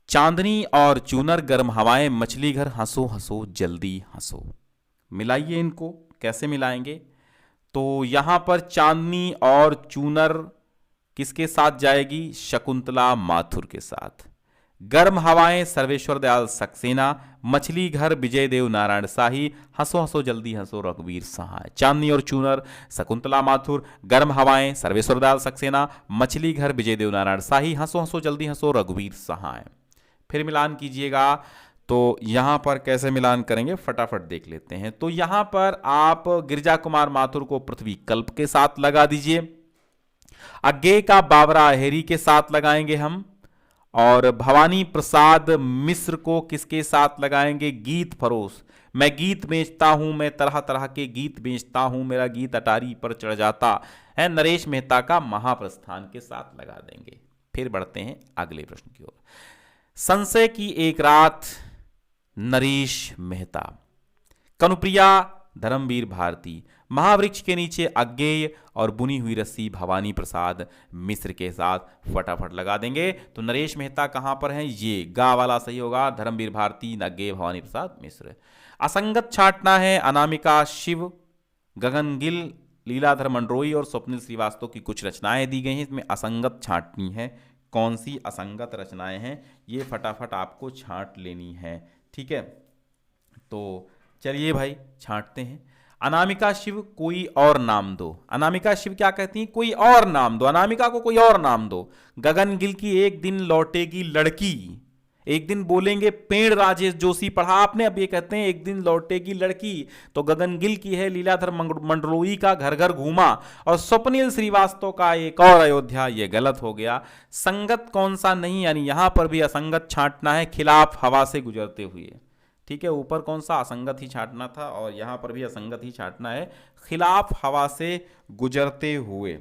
चांदनी और चूनर, गर्म हवाएं, मछली घर, हंसो हंसो जल्दी हंसो। मिलाइए इनको, कैसे मिलाएंगे। तो यहां पर चांदनी और चूनर किसके साथ जाएगी, शकुंतला माथुर के साथ। गर्म हवाएं सर्वेश्वर दयाल सक्सेना, मछली घर विजय देव नारायण शाही, हंसो हंसो जल्दी हंसो रघुवीर सहाय। चांदनी और चूनर शकुंतला माथुर, गर्म हवाएं सर्वेश्वर दयाल सक्सेना, मछली घर विजय देव नारायण शाही, हंसो हंसो जल्दी हंसो रघुवीर सहाय। फिर मिलान कीजिएगा। तो यहां पर कैसे मिलान करेंगे फटाफट देख लेते हैं। तो यहां पर आप गिरिजा कुमार माथुर को पृथ्वी कल्प के साथ लगा दीजिए, अज्ञे का बाबरा अहेरी के साथ लगाएंगे हम, और भवानी प्रसाद मिश्र को किसके साथ लगाएंगे, गीत फरोश, मैं गीत बेचता हूं, मैं तरह तरह के गीत बेचता हूं, मेरा गीत अटारी पर चढ़ जाता है, नरेश मेहता का महाप्रस्थान के साथ लगा देंगे। फिर बढ़ते हैं अगले प्रश्न की ओर। संशय की एक रात नरेश मेहता, कनुप्रिया धर्मवीर भारती, महावृक्ष के नीचे अज्ञेय, और बुनी हुई रस्सी भवानी प्रसाद मिश्र के साथ फटाफट लगा देंगे। तो नरेश मेहता कहां पर हैं, ये गा वाला सही होगा, धर्मवीर भारती, अज्ञेय, भवानी प्रसाद मिश्र। असंगत छांटना है। अनामिका शिव, गगन गिल, लीलाधर मंडरोई और स्वप्निल श्रीवास्तव की कुछ रचनाएं दी गई हैं, इसमें असंगत छांटनी है। कौन सी असंगत रचनाएं हैं ये फटाफट आपको छांट लेनी है। ठीक है, तो चलिए भाई छांटते हैं। अनामिका शिव, कोई और नाम दो। अनामिका शिव क्या कहती हैं, कोई और नाम दो, अनामिका को कोई और नाम दो। गगन गिल की एक दिन लौटेगी लड़की, एक दिन बोलेंगे पेड़, राजेश जोशी पढ़ा आपने, अब ये कहते हैं एक दिन लौटेगी लड़की। तो गगन गिल की है लीलाधर मंडलोई का घर घर घूमा, और स्वप्निल श्रीवास्तव का एक और अयोध्या, ये गलत हो गया। संगत कौन सा नहीं, यानी यहां पर भी असंगत छांटना है, खिलाफ हवा से गुजरते हुए। ठीक है, ऊपर कौन सा असंगत ही छांटना था, और यहां पर भी असंगत ही छांटना है, खिलाफ हवा से गुजरते हुए।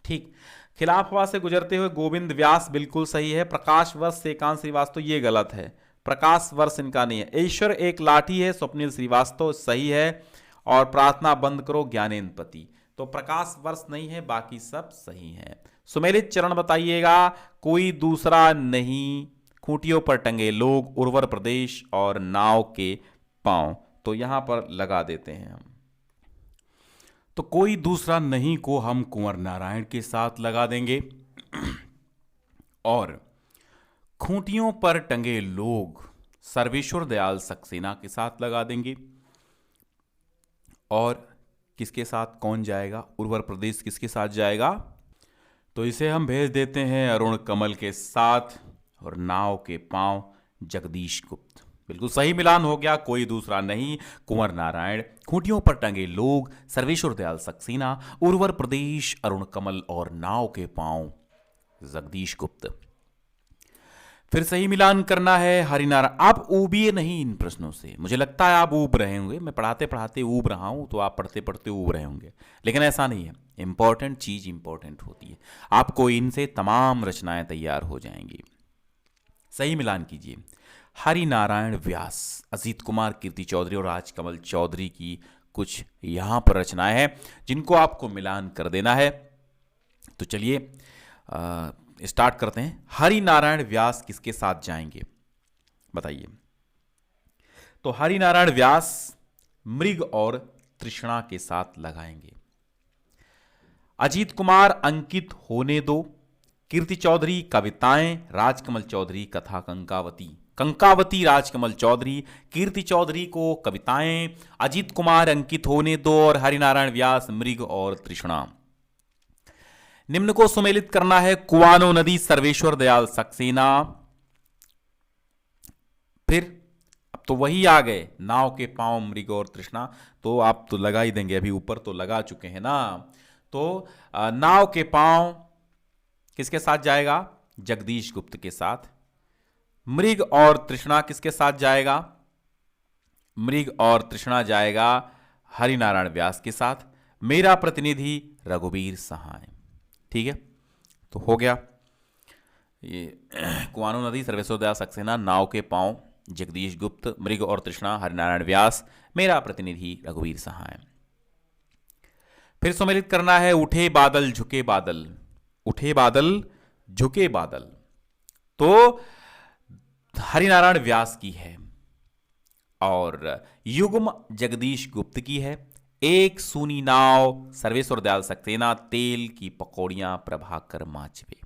ठीक, खिलाफ हवा से गुजरते हुए गोविंद व्यास बिल्कुल सही है। प्रकाश वर्ष श्रीकांत श्रीवास्तव ये गलत है, प्रकाश वर्ष इनका नहीं है। ईश्वर एक लाठी है, स्वप्निल श्रीवास्तव सही है। और प्रार्थना बंद करो ज्ञानेन्द्र पति, तो प्रकाश वर्ष नहीं है, बाकी सब सही है। सुमेलित चरण बताइएगा। कोई दूसरा नहीं, खूंटियों पर टंगे लोग, उर्वर प्रदेश, और नाव के पांव, तो यहां पर लगा देते हैं हम। तो कोई दूसरा नहीं को हम कुंवर नारायण के साथ लगा देंगे, और खूंटियों पर टंगे लोग सर्वेश्वर दयाल सक्सेना के साथ लगा देंगे, और किसके साथ कौन जाएगा? उर्वर प्रदेश किसके साथ जाएगा? तो इसे हम भेज देते हैं अरुण कमल के साथ, और नाव के पांव जगदीश गुप्त। बिल्कुल सही मिलान हो गया, कोई दूसरा नहीं, कुंवर नारायण, खूंटियों पर टंगे लोग, सर्वेश्वर दयाल सक्सेना, उर्वर प्रदेश, अरुण कमल और नाव के पांव जगदीश गुप्त। फिर सही मिलान करना है हरिनारायण। आप ऊबिए नहीं इन प्रश्नों से, मुझे लगता है आप ऊब रहे होंगे, मैं पढ़ाते पढ़ाते ऊब रहा हूं तो आप पढ़ते पढ़ते ऊब रहे होंगे, लेकिन ऐसा नहीं है। इंपॉर्टेंट चीज इंपॉर्टेंट होती है, आपको इनसे तमाम रचनाएं तैयार हो जाएंगी। सही मिलान कीजिए। हरिनारायण व्यास, अजीत कुमार कीर्ति चौधरी और राजकमल चौधरी की कुछ यहां पर रचनाएं हैं जिनको आपको मिलान कर देना है। तो चलिए स्टार्ट करते हैं। हरिनारायण व्यास किसके साथ जाएंगे बताइए? तो हरिनारायण व्यास मृग और तृष्णा के साथ लगाएंगे। अजीत कुमार अंकित होने दो, कीर्ति चौधरी कविताएं, राजकमल चौधरी कथा कंकावती। कंकावती राजकमल चौधरी, कीर्ति चौधरी को कविताएं, अजीत कुमार अंकित होने दो और हरिनारायण व्यास मृग और तृष्णा। निम्न को सुमेलित करना है। कुआनो नदी सर्वेश्वर दयाल सक्सेना। फिर अब तो वही आ गए, नाव के पांव मृग और तृष्णा, तो आप तो लगा ही देंगे, अभी ऊपर तो लगा चुके हैं ना। तो नाव के पांव किसके साथ जाएगा? जगदीश गुप्त के साथ। मृग और तृष्णा किसके साथ जाएगा? मृग और तृष्णा जाएगा हरिनारायण व्यास के साथ। मेरा प्रतिनिधि रघुवीर सहाय। ठीक है, तो हो गया ये। कुआनो नदी सर्वेश्वर दयाल सक्सेना, नाव के पांव जगदीश गुप्त, मृग और तृष्णा हरिनारायण व्यास, मेरा प्रतिनिधि रघुवीर सहाय। फिर सम्मिलित करना है उठे बादल झुके बादल। उठे बादल झुके बादल तो हरिनारायण व्यास की है और युग्म जगदीश गुप्त की है। एक सूनी नाव सर्वेश्वर दयाल सक्सेना, तेल की पकौड़ियां प्रभाकर माचवे।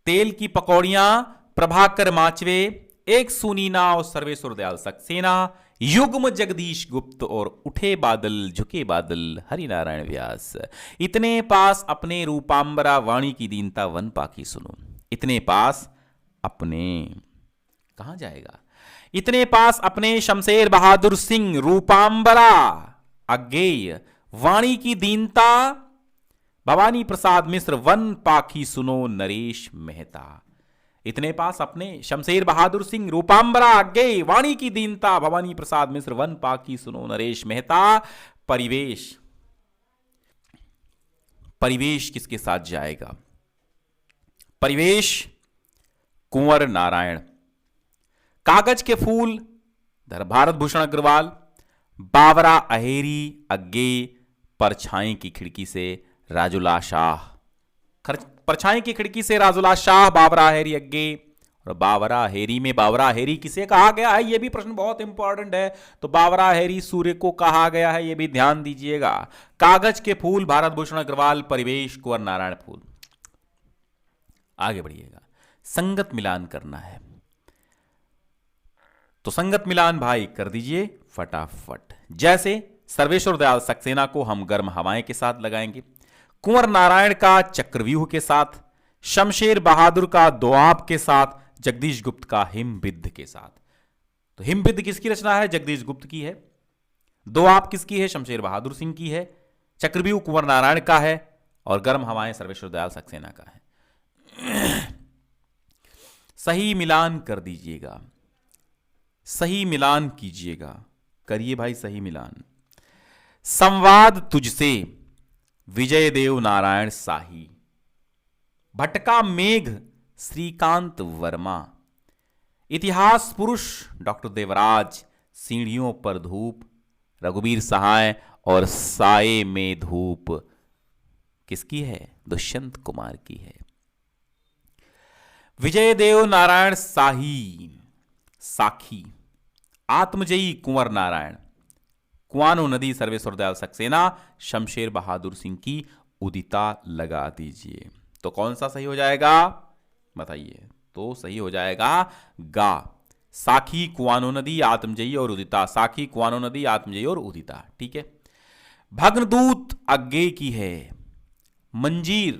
तेल की पकौड़ियां प्रभाकर माचवे, एक सूनी नाव सर्वेश्वर दयाल सक्सेना, युग्म जगदीश गुप्त और उठे बादल झुके बादल हरिनारायण व्यास। इतने पास अपने रूपांबरा वाणी की दीनता वन पाखी सुनो। इतने पास अपने, कहां जाएगा? इतने पास अपने शमशेर बहादुर सिंह रूपांबरा अज्ञेय वाणी की दीनता, भवानी प्रसाद मिश्र वन पाखी सुनो नरेश मेहता। इतने पास अपने शमशेर बहादुर सिंह रूपांबरा अज्ञेय वाणी की दीनता, भवानी प्रसाद मिश्र वन पाखी सुनो नरेश मेहता। परिवेश, परिवेश किसके साथ जाएगा? परिवेश कुंवर नारायण। कागज के फूल भारत भूषण अग्रवाल, बावरा अहेरी अज्ञेय, परछाई की खिड़की से राजुला शाह। परछाई की खिड़की से राजुला शाह, बावरा अहेरी अज्ञेय। और बावरा अहेरी में बावरा अहेरी किसे कहा गया है? यह भी प्रश्न बहुत इंपॉर्टेंट है। तो बावरा अहेरी सूर्य को कहा गया है, यह भी ध्यान दीजिएगा। कागज के फूल भारत भूषण अग्रवाल, परिवेश कुंवर नारायण फूल। आगे बढ़िएगा, संगत मिलान करना है। तो संगत मिलान भाई कर दीजिए फटाफट। जैसे सर्वेश्वर दयाल सक्सेना को हम गर्म हवाएं के साथ लगाएंगे, कुंवर नारायण का चक्रव्यूह के साथ, शमशेर बहादुर का दोआब के साथ, जगदीश गुप्त का हिमबिद्ध के साथ। तो हिमबिद्ध किसकी रचना है? जगदीश गुप्त की है। दोआब किसकी है? शमशेर बहादुर सिंह की है। चक्रव्यूह कुंवर नारायण का है और गर्म हवाएं सर्वेश्वर दयाल सक्सेना का है। सही मिलान कर दीजिएगा, सही मिलान कीजिएगा, करिए भाई सही मिलान। संवाद तुझसे विजय देव नारायण शाही, भटका मेघ श्रीकांत वर्मा, इतिहास पुरुष डॉक्टर देवराज, सीढ़ियों पर धूप रघुवीर सहाय और साए में धूप किसकी है? दुष्यंत कुमार की है। विजय देव नारायण शाही, साखी, आत्मजयी कुंवर नारायण, कुआनो नदी सर्वेश्वर दयाल सक्सेना, शमशेर बहादुर सिंह की उदिता लगा दीजिए। तो कौन सा सही हो जाएगा बताइए? तो सही हो जाएगा गा। साखी, कुआनो नदी, आत्मजयी और उदिता। साखी, कुआनो नदी, आत्मजयी और उदिता। ठीक है, भग्नदूत अज्ञे की है। मंजीर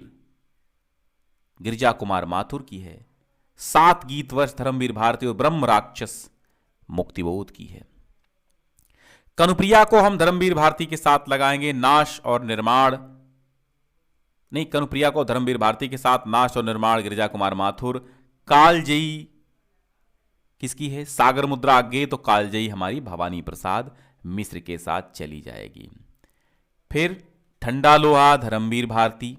गिरिजा कुमार माथुर की है। 7 गीत वर्ष धर्मवीर भारती और ब्रह्म राक्षस मुक्तिबोध की है। कनुप्रिया को हम धर्मवीर भारती के साथ लगाएंगे। नाश और निर्माण नहीं, कनुप्रिया को धर्मवीर भारती के साथ, नाश और निर्माण गिरिजा कुमार माथुर। कालजयी किसकी है? सागर मुद्रा अज्ञे, तो कालजयी हमारी भवानी प्रसाद मिश्र के साथ चली जाएगी। फिर ठंडा लोहा धर्मवीर भारती।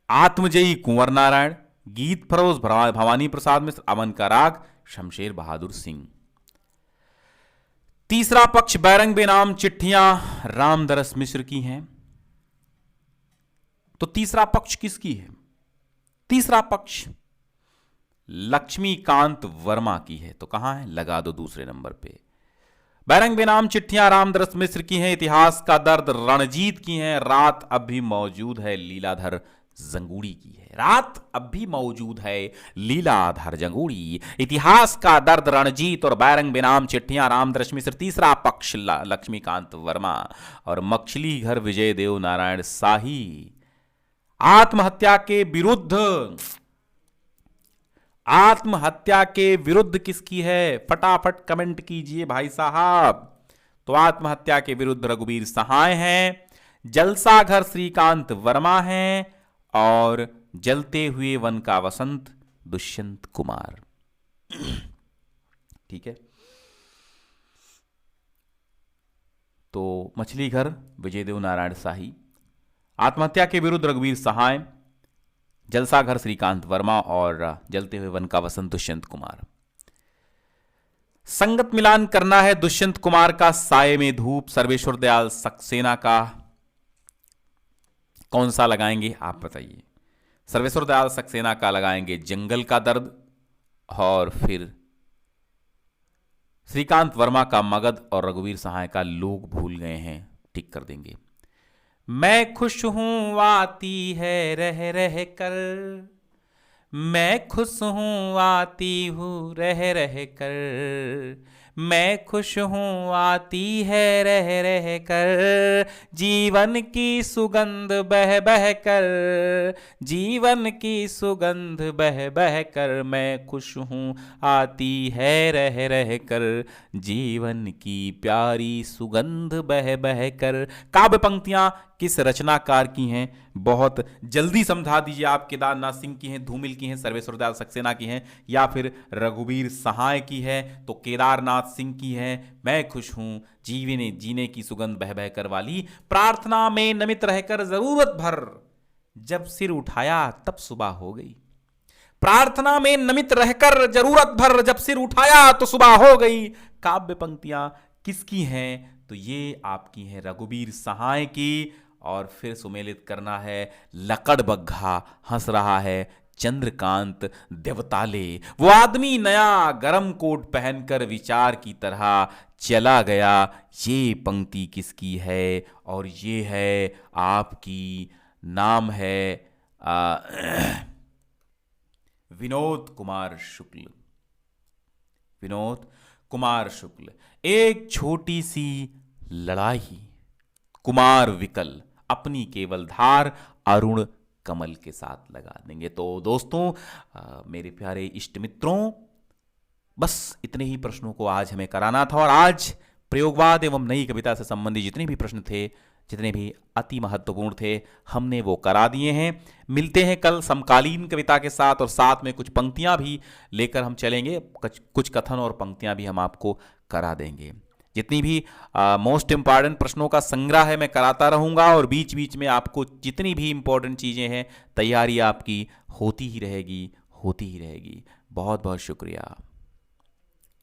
आत्मजयी कुंवर नारायण। गीत फरोज भवानी प्रसाद मिश्र। अमन का राग शमशेर बहादुर सिंह। तीसरा पक्ष बैरंग बेनाम चिट्ठियां रामदरस मिश्र की हैं। तो तीसरा पक्ष किसकी है? तीसरा पक्ष लक्ष्मीकांत वर्मा की है। तो कहां है? लगा दो दूसरे नंबर पे। बैरंग बेनाम चिट्ठियां रामदरस मिश्र की हैं। इतिहास का दर्द रणजीत की हैं। रात अब भी मौजूद है लीलाधर जंगूड़ी की है। रात अब भी मौजूद है लीलाधर जंगूड़ी। इतिहास का दर्द रणजीत और बैरंग बेनाम चिट्ठियां रामदरस मिश्र। तीसरा पक्ष लक्ष्मीकांत वर्मा और मछली घर विजय देव नारायण शाही। आत्महत्या के विरुद्ध, आत्महत्या के विरुद्ध किसकी है? फटाफट कमेंट कीजिए भाई साहब। तो आत्महत्या के विरुद्ध रघुवीर सहाय हैं। जलसा घर श्रीकांत वर्मा हैं और जलते हुए वन का वसंत दुष्यंत कुमार। ठीक है, तो मछली घर विजयदेव नारायण शाही, आत्महत्या के विरुद्ध रघुवीर सहाय, जलसा घर श्रीकांत वर्मा और जलते हुए वन का वसंत दुष्यंत कुमार। संगत मिलान करना है दुष्यंत कुमार का साये में धूप। सर्वेश्वर दयाल सक्सेना का कौन सा लगाएंगे आप बताइए? सर्वेश्वर दयाल सक्सेना का लगाएंगे जंगल का दर्द और फिर श्रीकांत वर्मा का मगध और रघुवीर सहाय का लोग भूल गए हैं टिक कर देंगे। मैं खुश हूं आती है रह रह कर, मैं खुश हूं आती हूं रह रह कर, मैं खुश हूं आती है रह रह कर, जीवन की सुगंध बह बह कर, जीवन की सुगंध बह बह कर, मैं खुश हूं आती है रह रह कर, जीवन की प्यारी सुगंध बह बह कर। काव्य पंक्तियां किस रचनाकार की हैं? बहुत जल्दी समझा दीजिए आप। केदारनाथ सिंह की हैं, धूमिल की हैं, सर्वेश्वर दयाल सक्सेना की हैं या फिर रघुवीर सहाय की है? तो केदारनाथ सिंह की है। मैं खुश हूं जीने की सुगंध बह बह कर वाली। प्रार्थना में नमित रहकर जरूरत भर जब सिर उठाया तब सुबह हो गई। प्रार्थना में नमित रहकर जरूरत भर जब सिर उठाया तो सुबह हो गई। काव्य पंक्तियां किसकी हैं? तो ये आपकी हैं रघुवीर सहाय की। और फिर सुमेलित करना है लकड़ बग्घा हंस रहा है चंद्रकांत देवताले। वो आदमी नया गरम कोट पहनकर विचार की तरह चला गया। ये पंक्ति किसकी है? और ये है आपकी, नाम है विनोद कुमार शुक्ल। विनोद कुमार शुक्ल। एक छोटी सी लड़ाई, कुमार विकल अपनी केवल धार अरुण कमल के साथ लगा देंगे। तो दोस्तों, मेरे प्यारे इष्ट मित्रों, बस इतने ही प्रश्नों को आज हमें कराना था। और आज प्रयोगवाद एवं नई कविता से संबंधित जितने भी प्रश्न थे, जितने भी अति महत्वपूर्ण थे, हमने वो करा दिए हैं। मिलते हैं कल समकालीन कविता के साथ और साथ में कुछ पंक्तियां भी लेकर हम चलेंगे। कुछ कथन और पंक्तियां भी हम आपको करा देंगे। जितनी भी मोस्ट इंपॉर्टेंट प्रश्नों का संग्रह है मैं कराता रहूंगा और बीच बीच में आपको जितनी भी इंपॉर्टेंट चीज़ें हैं, तैयारी आपकी होती ही रहेगी। बहुत बहुत शुक्रिया।